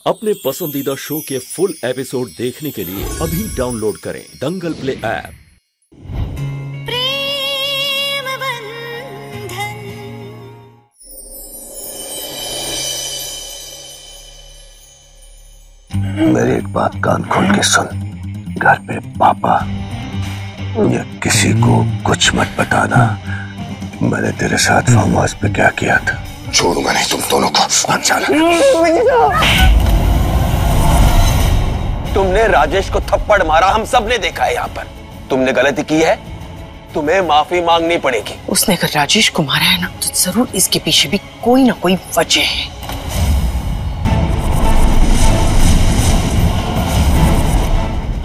अपने पसंदीदा शो के फुल एपिसोड देखने के लिए अभी डाउनलोड करें दंगल प्ले ऐप। मेरी एक बात कान खोल के सुन, घर पे पापा या किसी को कुछ मत बताना मैंने तेरे साथ फार्म हाउस पे क्या किया था। छोड़ूंगा नहीं तुम दोनों को। तुमने राजेश को थप्पड़ मारा, हम सब ने देखा है। यहाँ पर तुमने गलती की है, तुम्हें माफी मांगनी पड़ेगी। उसने अगर राजेश को मारा है ना, तो जरूर इसके पीछे भी कोई ना कोई वजह है।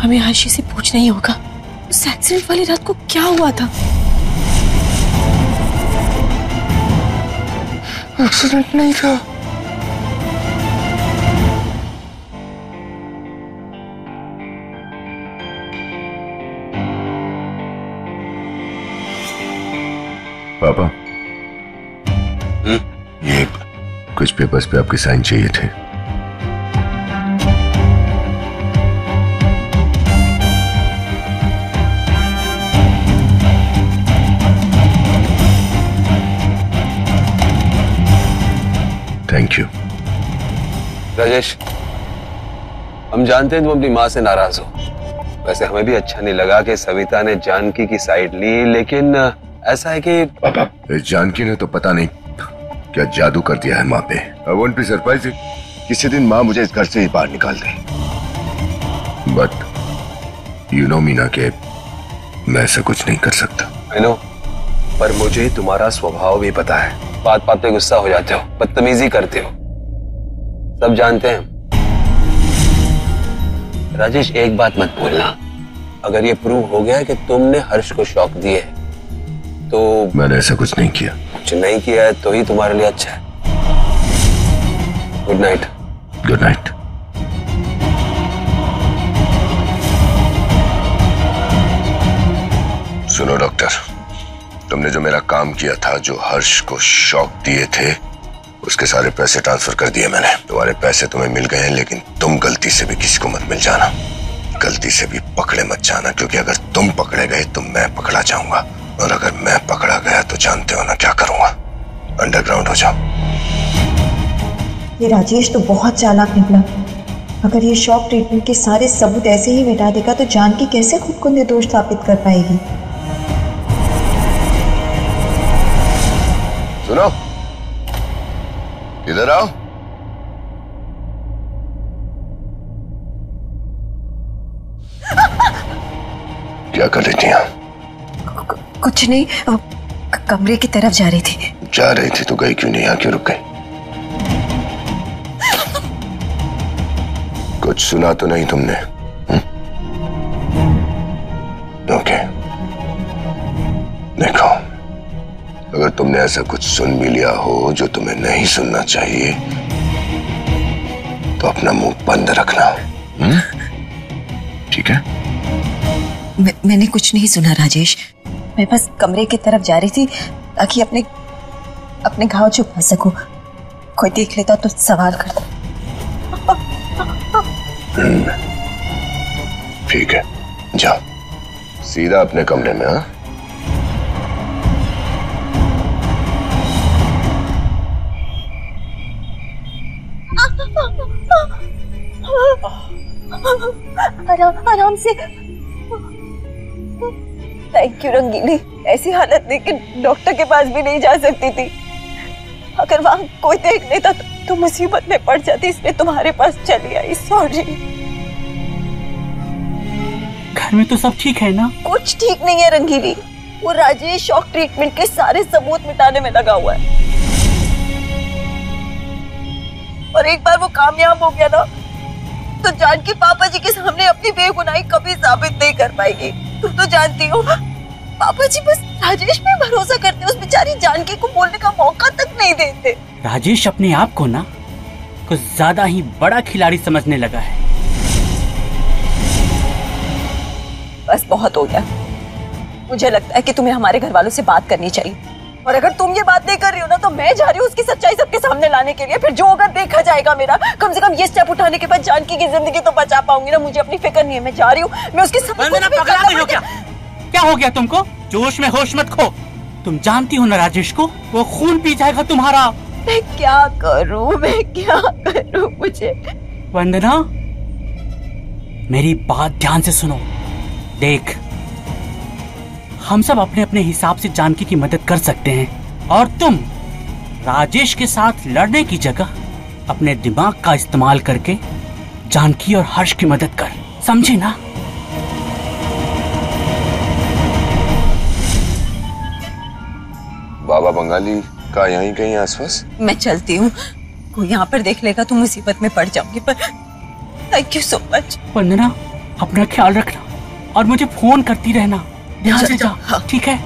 हमें आयशी से पूछना ही होगा उस एक्सीडेंट वाली रात को क्या हुआ था। एक्सीडेंट नहीं था। पापा, ये कुछ पेपर्स पे आपके साइन चाहिए थे। Thank you. राजेश, हम जानते हैं तुम अपनी माँ से नाराज हो। वैसे हमें भी अच्छा नहीं लगा कि सविता ने जानकी की साइड ली, लेकिन ऐसा है कि पापा, जानकी ने तो पता नहीं क्या जादू कर दिया है माँ पे। आई वोंट बी सरप्राइज्ड किसी दिन माँ मुझे इस घर से ही बाहर निकाल दे। बट यू नो मीना के मैं ऐसा कुछ नहीं कर सकता। आई नो, पर मुझे तुम्हारा स्वभाव भी पता है। बात बात पे गुस्सा हो जाते हो, बदतमीजी करते हो, सब जानते हैं। राजेश, एक बात मत भूलना, अगर ये प्रूव हो गया कि तुमने हर्ष को शॉक दिए तो मैंने ऐसा कुछ नहीं किया। कुछ नहीं किया है तो ही तुम्हारे लिए अच्छा है। Good night. Good night. सुनो डॉक्टर, तुमने जो मेरा काम किया था, जो हर्ष को शॉक दिए थे, उसके सारे पैसे ट्रांसफर कर दिए मैंने। तुम्हारे पैसे तुम्हें मिल गए हैं, लेकिन तुम गलती से भी किसी को मत मिल जाना, गलती से भी पकड़े मत जाना, क्योंकि अगर तुम पकड़े गए तो मैं पकड़ा जाऊंगा, और अगर मैं पकड़ा गया तो जानते हो ना क्या करूंगा। अंडरग्राउंड हो जाओ। ये राजेश तो बहुत चालाक निकला। अगर ये शॉक ट्रीटमेंट के सारे सबूत ऐसे ही मिटा देगा तो जानकी कैसे खुद को निर्दोष साबित कर पाएगी। सुनो, इधर आओ। क्या कर रही थी यहाँ? कुछ नहीं, कमरे की तरफ जा रही थी। जा रही थी तो गई क्यों नहीं? यहाँ क्यों रुक गई? कुछ सुना तो नहीं तुमने? ओके, देखो, अगर तुमने ऐसा कुछ सुन भी लिया हो जो तुम्हें नहीं सुनना चाहिए तो अपना मुंह बंद रखना, ठीक है? मैंने कुछ नहीं सुना राजेश, मैं बस कमरे की तरफ जा रही थी ताकि अपने घाव छुपा सकूं। कोई देख लेता तो सवाल करता। ठीक है, जाओ सीधा अपने कमरे में। हाँ, आराम से। थैंक यू रंगीली, ऐसी हालत देख के डॉक्टर के पास भी नहीं जा सकती थी। अगर वहां कोई देख लेता तो मुसीबत में पड़ जाती, इसलिए तुम्हारे पास चली आई। सॉरी। घर में तो सब ठीक है ना? कुछ ठीक नहीं है रंगीली, वो राजेश शॉक ट्रीटमेंट के सारे सबूत मिटाने में लगा हुआ है, और एक बार वो कामयाब हो गया ना तो जानकी पापा जी के सामने अपनी बेगुनाही कभी साबित नहीं कर पाएगी। तुम तो जानती हो, पापा जी बस राजेश पे भरोसा करते, उस बेचारी जानकी को बोलने का मौका तक नहीं देते। राजेश अपने आप को ना कुछ ज्यादा ही बड़ा खिलाड़ी समझने लगा है। बस बहुत हो गया। मुझे लगता है कि तुम्हें हमारे घर वालों से बात करनी चाहिए। और अगर तुम ये बात नहीं कर रही हो ना तो मैं जा रही हूँ उसकी सच्चाई सबके सामने लाने के लिए। फिर जो होगा देखा जाएगा मेरा। कम से कम ये स्टेप उठाने के बाद जानकी की जिंदगी तो बचा पाऊंगी ना। मुझे अपनी फिक्र नहीं है, मैं जा रही हूँ। मैं उसके साथ पगला गई हो क्या हो गया तुमको? जोश में होश मत खो। तुम जानती हो ना राजेश को, वो खून पी जाएगा तुम्हारा। मैं क्या करूँ, मुझे। वंदना, मेरी बात ध्यान से सुनो। देख, हम सब अपने अपने हिसाब से जानकी की मदद कर सकते हैं, और तुम राजेश के साथ लड़ने की जगह अपने दिमाग का इस्तेमाल करके जानकी और हर्ष की मदद कर, समझे ना? बाबा बंगाली का यहीं कहीं आसपास? मैं चलती हूँ, कोई यहाँ पर देख लेगा तो मुसीबत में पड़ जाऊंगी। पर थैंक यू सो मच। वंदना, अपना ख्याल रखना और मुझे फोन करती रहना। ध्यान से जा, ठीक है?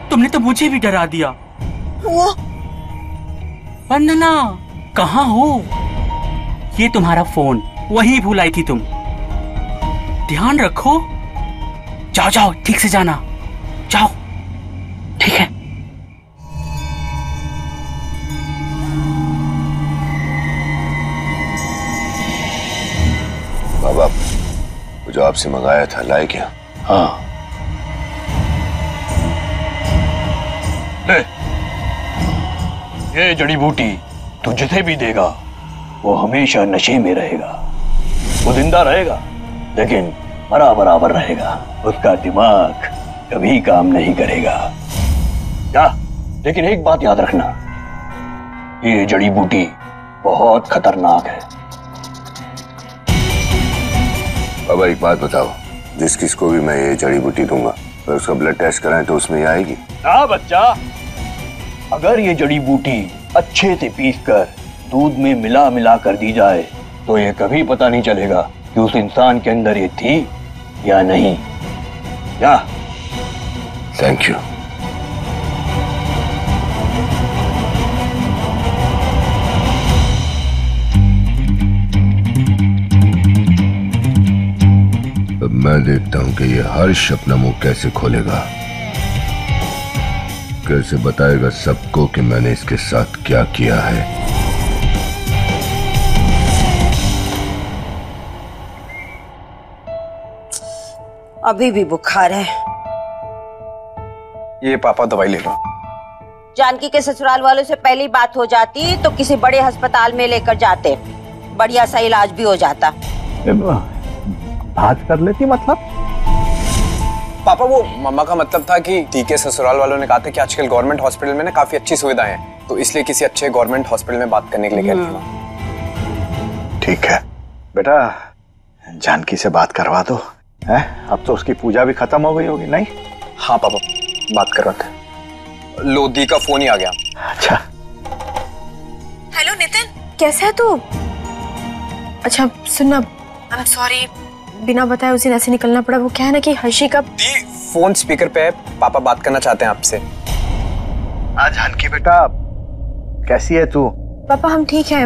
तुमने तो मुझे भी डरा दिया। वो वंदना, कहाँ हो? ये तुम्हारा फोन वहीं भूल आई थी तुम। ध्यान रखो। जाओ जाओ, ठीक से जाना। जाओ, ठीक है? बाबा, वो जो आपसे मंगाया था लाए क्या? हाँ, ये जड़ी बूटी तुझसे भी देगा, वो हमेशा नशे में रहेगा। वो जिंदा रहेगा लेकिन मरा बराबर रहेगा। उसका दिमाग कभी काम नहीं करेगा। क्या? लेकिन एक बात याद रखना, ये जड़ी बूटी बहुत खतरनाक है। बाबा एक बात बताओ, जिस किसको भी मैं ये जड़ी बूटी दूंगा और उसका ब्लड टेस्ट कराएं तो उसमें ये आएगी? हाँ बच्चा, अगर ये जड़ी बूटी अच्छे से पीसकर दूध में मिला मिला कर दी जाए तो ये कभी पता नहीं चलेगा कि उस इंसान के अंदर ये थी या नहीं। या थैंक यू। अब मैं देखता हूं कि ये हर्ष अपना मुंह कैसे खोलेगा, कैसे बताएगा सबको कि मैंने इसके साथ क्या किया है। अभी भी बुखार है। ये पापा दवाई ले लो। जानकी के ससुराल वालों से पहली बात हो जाती तो किसी बड़े अस्पताल में लेकर जाते, बढ़िया सा इलाज भी हो जाता। बात कर लेती मतलब? पापा, वो मम्मा का मतलब था कि दी के ससुराल वालों ने कहा था कि आजकल गवर्नमेंट हॉस्पिटल में ना काफी अच्छी सुविधाएं हैं, तो इसलिए किसी अच्छे गवर्नमेंट हॉस्पिटल में बात करने के लिए कह रही थी। ठीक है बेटा, जानकी से बात करवा दो। है? अब तो उसकी पूजा भी खत्म हो गई होगी, नहीं? हाँ पापा, बात करवाते। लो, दी का फोन ही आ गया। अच्छा। हेलो नितिन, कैसा है तू? अच्छा सुनना, आई एम सॉरी, बिना बताए उस दिन ऐसे निकलना पड़ा। वो क्या है ना कि हर्षी का दी, फोन स्पीकर पे है, पापा बात करना चाहते हैं आपसे। जानकी बेटा, कैसी है तू? पापा हम ठीक हैं।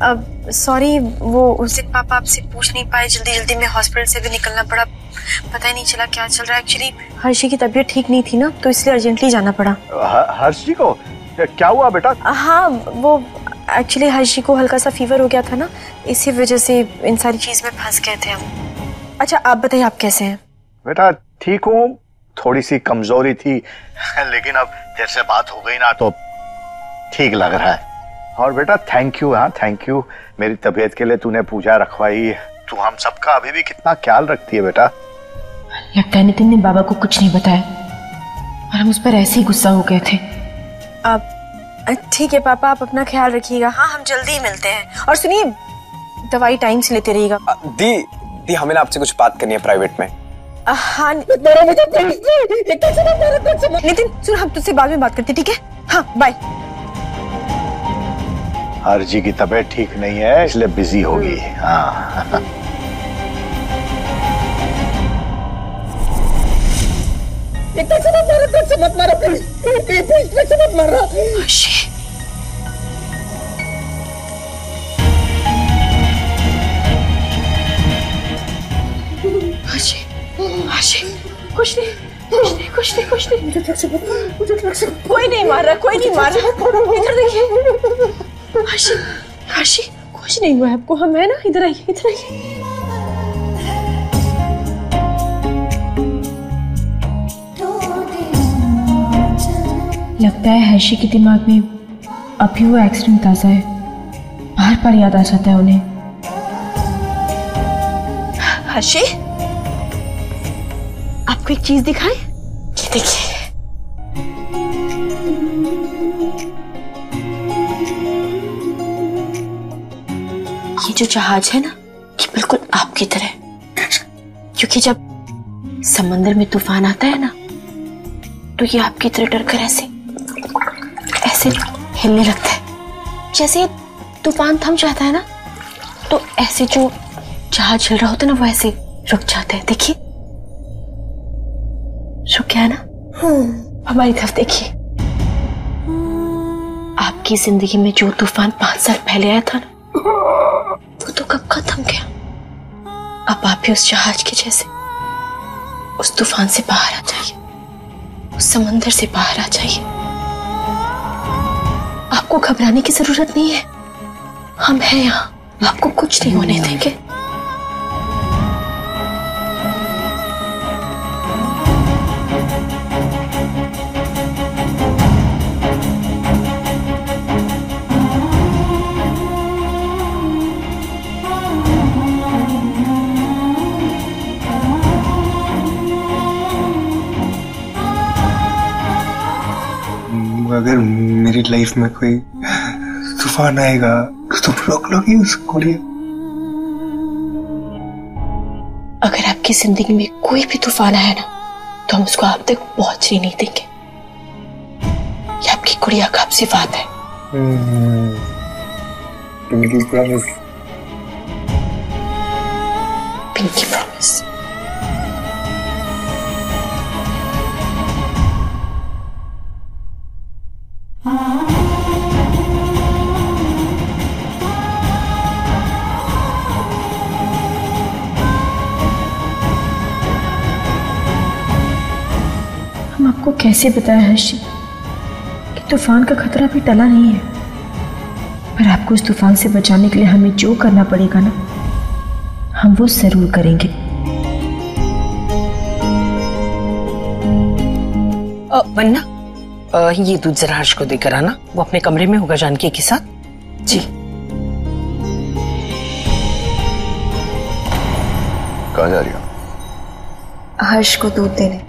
अब सॉरी, वो उस दिन पापा आपसे पूछ नहीं पाए, जल्दी जल्दी में हॉस्पिटल से भी निकलना पड़ा, पता ही नहीं चला क्या चल रहा है। एक्चुअली हर्षी की तबीयत ठीक नहीं थी ना, तो इसलिए अर्जेंटली जाना पड़ा। हर्षी को क्या हुआ बेटा? हाँ, वो एक्चुअली हर्षी को हल्का सा फीवर हो गया था ना, इसी वजह से इन सारी चीज में फंस गए थे हम। अच्छा आप बताइए, आप कैसे हैं? बेटा ठीक हूँ, थोड़ी सी कमजोरी थी लेकिन अब तेरे से बात हो गई ना तो ठीक लग रहा है। और बेटा थैंक यू। हाँ थैंक यू, मेरी तबीयत के लिए तूने पूजा रखवाई। तू हम सबका अभी भी कितना ख्याल रखती है बेटा। लगता है नितिन ने बाबा को कुछ नहीं बताया और हम उस पर ऐसे ही गुस्सा हो गए थे। आप ठीक है पापा, आप अपना ख्याल रखिएगा। हाँ हम जल्दी ही मिलते हैं। और सुनिए, दवाई टाइम से लेते रहिएगा। दी, हमें ना आपसे कुछ बात करनी है प्राइवेट में। हाँ नितिन सुन, हम तुझसे बाद में बात करते, ठीक है? हाँ बाय। हर्षी की तबीयत ठीक नहीं है इसलिए बिजी होगी। हाँ मत मारो प्लीज, मत मारो। कुछ नहीं। कोई नहीं मार रहा। इधर देखिए हर्षी, कुछ नहीं हुआ आपको, हम है ना? इधर आइए। लगता है हर्षी के दिमाग में अभी वो एक्सीडेंट ताजा है, बार याद आ जाता है उन्हें। हर्षी, आपको एक चीज दिखाएं? ये देखिए। ये जो जहाज है ना, ये बिल्कुल आपकी तरह, क्योंकि जब समंदर में तूफान आता है ना, तो ये आपकी तरह डरकर ऐसे हिलने लगता है। जैसे तूफान थम जाता है ना, तो ऐसे जो जहाज हिल रहा होता है ना, वो ऐसे रुक जाते हैं। देखिए रुक गया ना। हमारी तरफ देखिए। आपकी जिंदगी में जो तूफान 5 साल पहले आया था ना, वो तो कब खत्म गया। अब आप भी उस जहाज के जैसे उस तूफान से बाहर आ जाइए, उस समंदर से बाहर आ जाइए। आपको घबराने की जरूरत नहीं है, हम हैं यहाँ, आपको कुछ नहीं होने देंगे। अगर मेरी लाइफ में कोई तूफान आएगा तो तुम रोक लोगी उसको? अगर आपकी जिंदगी में कोई भी तूफान आया ना, तो हम उसको आप तक पहुंचने नहीं देंगे। ये आपकी गुड़िया का आपसे बात है। Pinky promise. Pinky promise. आपको कैसे बताया हर्षी कि तूफान का खतरा भी टला नहीं है, पर आपको उस तूफान से बचाने के लिए हमें जो करना पड़ेगा ना, हम वो जरूर करेंगे। वन्ना, ये दूध जरा हर्ष को देकर आना, वो अपने कमरे में होगा जानकी के साथ। जी। कहाँ जा रही हो? हर्ष को दूध देने।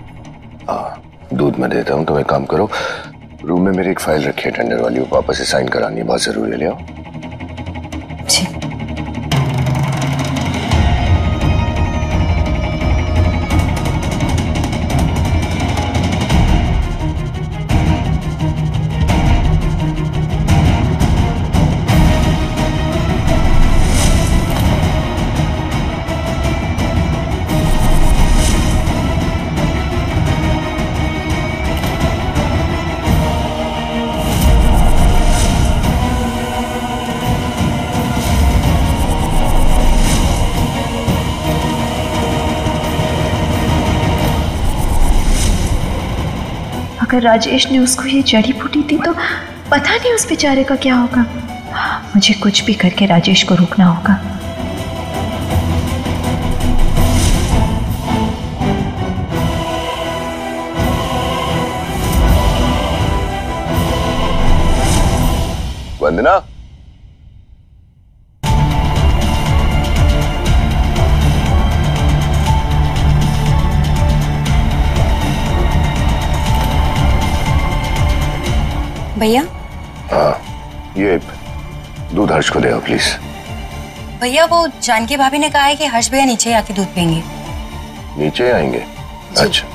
दूध मैं देता हूँ, तुम एक काम करो, रूम में मेरी एक फाइल रखी है टेंडर वाली, वो पापा से साइन करानी है, बहुत जरूरी है, ले आओ। जी। अगर राजेश ने उसको ये जड़ी बूटी दी तो पता नहीं उस बेचारे का क्या होगा। मुझे कुछ भी करके राजेश को रोकना होगा। वंदना, भैया। हाँ, ये दूध हर्ष को दे आओ प्लीज। भैया, वो जानकी भाभी ने कहा है कि हर्ष भैया नीचे आके दूध पियेंगे। नीचे आएंगे? अच्छा।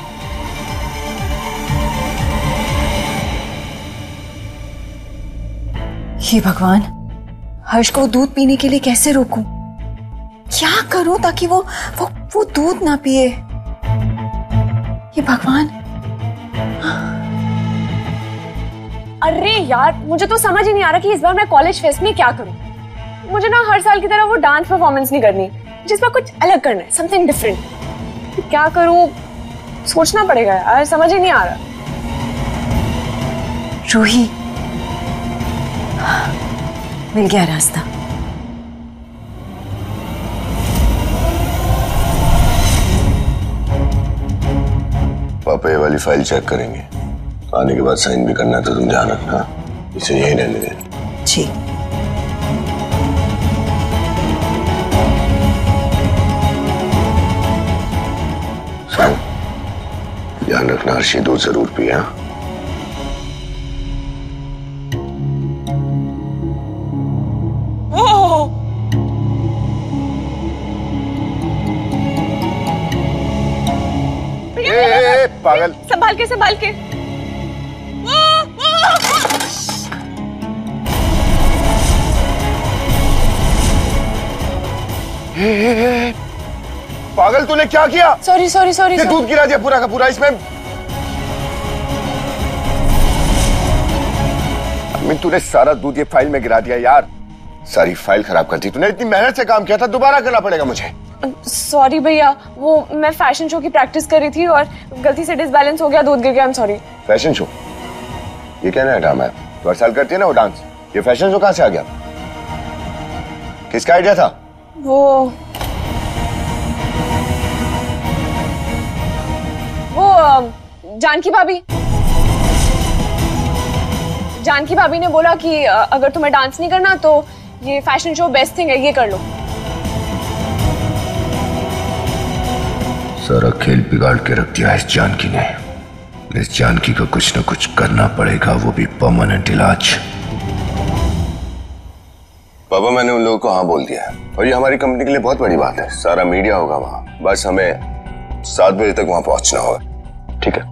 हे भगवान, हर्ष को दूध पीने के लिए कैसे रोकूं? क्या करूं ताकि वो दूध ना पिए? हे भगवान। अरे यार, मुझे तो समझ ही नहीं आ रहा कि इस बार मैं कॉलेज फेस्ट में क्या करूं। मुझे ना हर साल की तरह वो डांस परफॉर्मेंस नहीं करनी, जिसमें कुछ अलग करना है, समथिंग डिफरेंट। क्या करूं, सोचना पड़ेगा यार, समझ ही नहीं आ रहा। रूही, मिल गया रास्ता। पापा ये वाली फाइल चेक करेंगे, आने के बाद साइन भी करना है, तो तुम ध्यान रखना, इसे यही रहने देना। ठीक। ध्यान रखना, हर्षी दूध जरूर पिए। पागल, संभाल के संभाल के। पागल, तूने क्या किया? Sorry sorry sorry. ये दूध गिरा दिया पूरा का पूरा इसमें। अमित, तूने सारा दूध ये फाइल में गिरा दिया यार, सारी फाइल खराब कर दी तूने। इतनी मेहनत से काम किया था, दोबारा करना पड़ेगा मुझे। सॉरी भैया, वो मैं फैशन शो की प्रैक्टिस कर रही थी और गलती से डिसबैलेंस हो गया, दूध गिर गया। I am sorry. Fashion show? ये क्या नया ड्रामा है? तो हर साल करती है ना वो डांस, ये फैशन शो कहां से आ गया? किसका आइडिया था? वो जानकी भाभी। जानकी भाभी ने बोला कि अगर तुम्हें डांस नहीं करना तो ये फैशन शो बेस्ट थिंग है, ये कर लो। सारा खेल बिगाड़ के रख दिया इस जानकी ने। इस जानकी को कुछ न कुछ करना पड़ेगा, वो भी परमानेंट इलाज। पापा, मैंने उन लोगों को हाँ बोल दिया है और ये हमारी कंपनी के लिए बहुत बड़ी बात है। सारा मीडिया होगा वहां, बस हमें 7 बजे तक वहां पहुंचना होगा। ठीक है,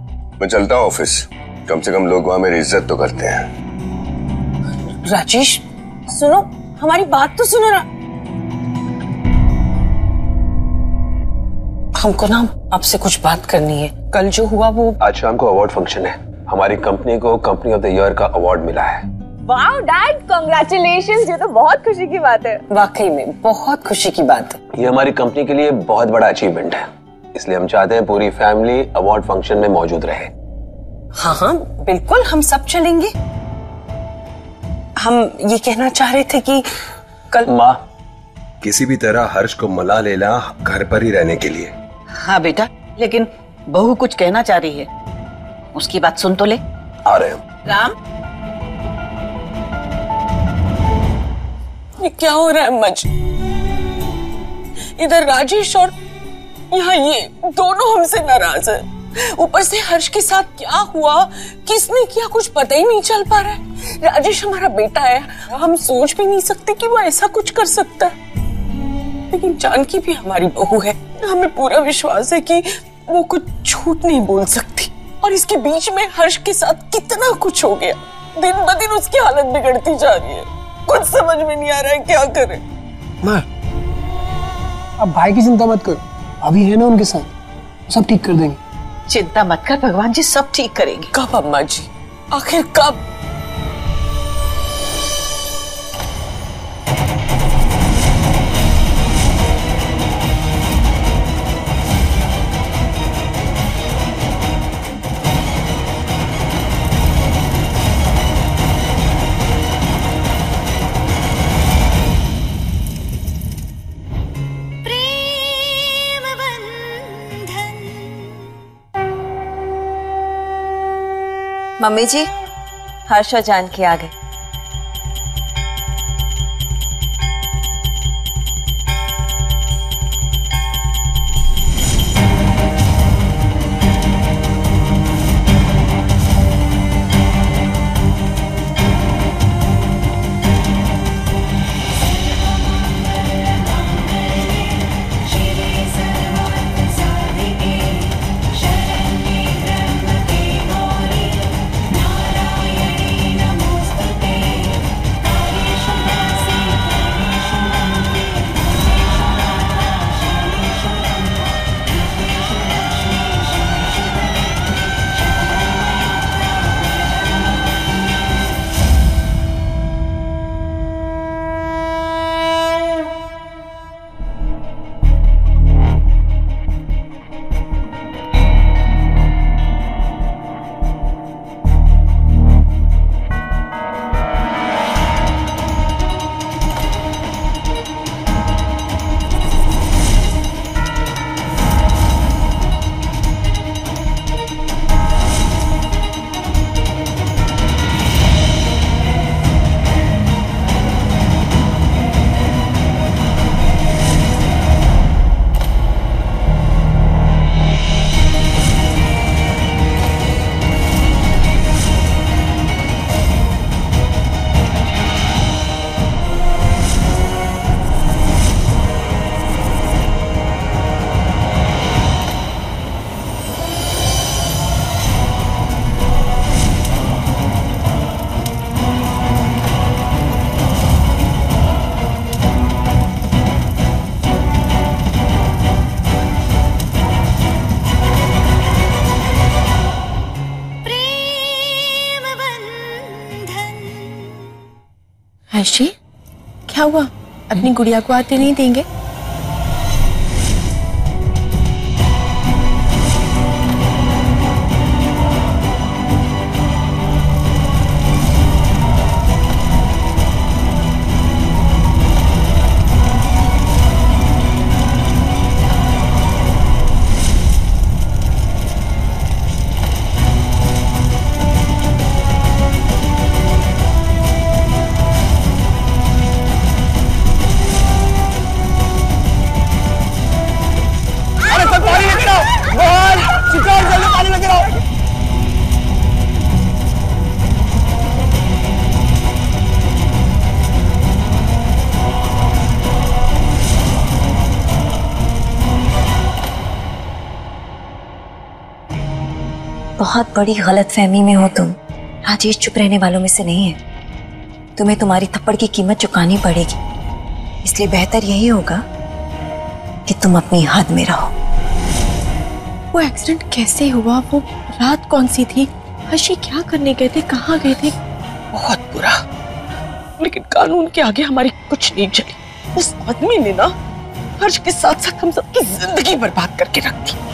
मैं चलता हूँ ऑफिस, कम से कम लोग वहां मेरी इज्जत तो करते हैं। राजेश सुनो, हमारी बात तो सुनो ना। हमको ना आपसे कुछ बात करनी है। कल जो हुआ वो, आज शाम को अवार्ड फंक्शन है, हमारी कंपनी को कंपनी ऑफ द ईयर का अवार्ड मिला है। वाओ डैड, कांग्रेचुलेशंस, ये तो बहुत खुशी की बात है। वाकई में बहुत खुशी की बात है। ये हमारी कंपनी के लिए बहुत बड़ा अचीवमेंट है, इसलिए हम चाहते हैं पूरी फैमिली अवार्ड फंक्शन में मौजूद रहे। हाँ हाँ बिल्कुल, हम सब चलेंगे। हम ये कहना चाह रहे थे कि कल माँ, किसी भी तरह हर्ष को मना लेना घर पर ही रहने के लिए। हाँ बेटा, लेकिन बहू कुछ कहना चाह रही है, उसकी बात सुन तो ले। आ रहे हम। राम, ये क्या हो रहा है अम्मा जी? इधर राजेश और यहाँ ये दोनों हमसे नाराज है। ऊपर से हर्ष के साथ क्या हुआ, किसने किया, कुछ पता ही नहीं चल पा रहा है। राजेश हमारा बेटा है, हम सोच भी नहीं सकते कि वो ऐसा कुछ कर सकता है। लेकिन जानकी भी हमारी बहू है, हमें पूरा विश्वास है कि वो कुछ झूठ नहीं बोल सकती। और इसके बीच में हर्ष के साथ कितना कुछ हो गया, दिन ब दिन उसकी हालत बिगड़ती जा रही है। कुछ समझ में नहीं आ रहा है क्या करे। माँ, अब भाई की चिंता मत करो, अभी है ना उनके साथ, सब ठीक कर देंगे। चिंता मत कर, भगवान जी सब ठीक करेंगे। कब अम्मा जी, आखिर कब? मम्मी जी, हर्ष और जानकी आ गए। हर्षी, क्या हुआ? अपनी गुड़िया को आते नहीं देंगे? बहुत बड़ी गलतफहमी में हो तुम। राजेश चुप रहने वालों में से नहीं है। तुम्हें तुम्हारी थप्पड़ की कीमत चुकानी पड़ेगी, इसलिए बेहतर यही होगा कि तुम अपनी हद में रहो। वो एक्सीडेंट कैसे हुआ? वो रात कौन सी थी? हर्षी क्या करने गए थे? कहाँ गए थे? बहुत बुरा, लेकिन कानून के आगे हमारी कुछ नहीं चली। उस आदमी ने ना हर्ष के साथ साथ हम सबकी जिंदगी बर्बाद करके रख दी।